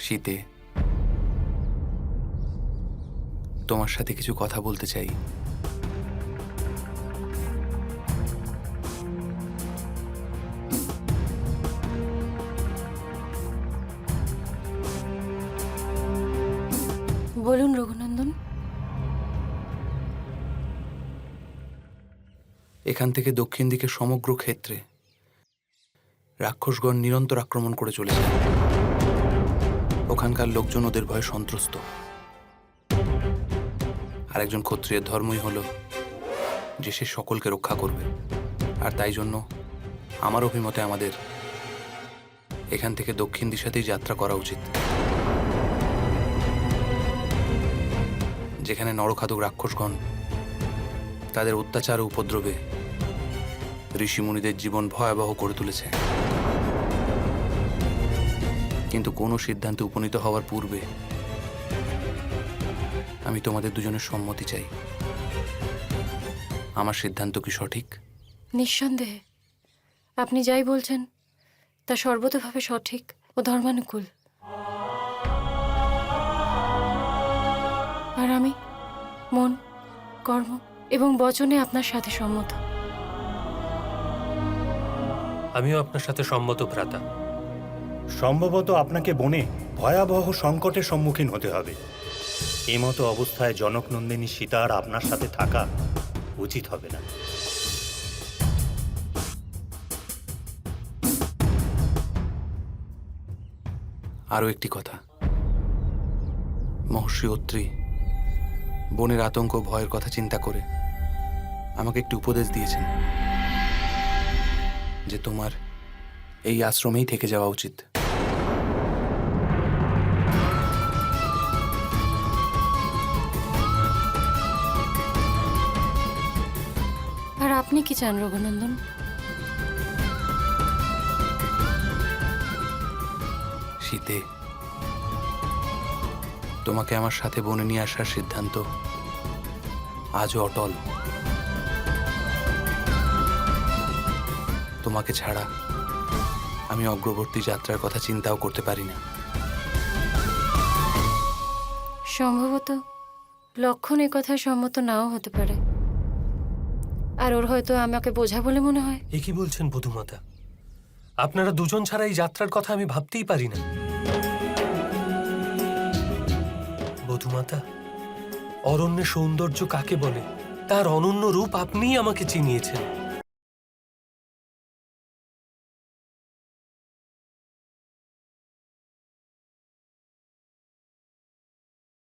শীতে, তোমার সাথে কিছু কথা বলতে চাই। বলুন রঘুনন্দন। এখান থেকে দক্ষিণ দিকে সমগ্র ক্ষেত্রে রাক্ষসগণ নিরন্তর আক্রমণ করে চলেছে। ওখানকার লোকজন ওদের ভয়ে সন্ত্রস্ত। আর একজন ক্ষত্রিয়ের ধর্মই হলো যে সে সকলকে রক্ষা করবে। আর তাই জন্য আমার অভিমতে আমাদের এখান থেকে দক্ষিণ দিশাতেই যাত্রা করা উচিত, যেখানে নরখাদক রাক্ষসগণ তাদের অত্যাচার ও উপদ্রবে ঋষিমুনিদের জীবন ভয়াবহ করে তুলেছে। কিন্তু কোনো সিদ্ধান্তে উপনীত হওয়ার পূর্বে আমি তোমাদের দুজনের সম্মতি চাই। আমার সিদ্ধান্ত কি সঠিক? নিঃসন্দেহে আপনি যাই বলছেন তা সর্বতোভাবে সঠিক ও ধর্মানুকূল। আর আমি মন, কর্ম এবং বচনে আপনার সাথে সম্মত। আমিও আপনার সাথে সম্মত ভ্রাতা। সম্ভবত আপনাকে বনে ভয়াবহ সংকটের সম্মুখীন হতে হবে। এমতো অবস্থায় জনকনন্দিনী সীতার আপনার সাথে থাকা উচিত হবে না। আরও একটি কথা, মহর্ষি অত্রি বনের আতঙ্ক ভয়ের কথা চিন্তা করে আমাকে একটি উপদেশ দিয়েছেন যে তোমার এই আশ্রমেই থেকে যাওয়া উচিত। আর আপনি কি চান রঘুনন্দন? শীতে, তোমাকে আমার সাথে বনে নিয়ে আসার সিদ্ধান্ত আজও অটল। তোমাকে ছাড়া আমি অগ্রবর্তী যাত্রার কথা চিন্তাও করতে পারি না। সম্ভবত লক্ষণ এ কথায় সম্মত নাও হতে পারে, আর ওর হয়তো আমাকে বোঝা বলে মনে হয়। এ কি বলছেন বধূমাতা? আপনারা দুজন ছাড়া এই যাত্রার কথা আমি ভাবতেই পারি না। বধূমাতা, অরণ্যের সৌন্দর্য কাকে বলে তার অনন্য রূপ আপনিই আমাকে চিনিয়েছেন।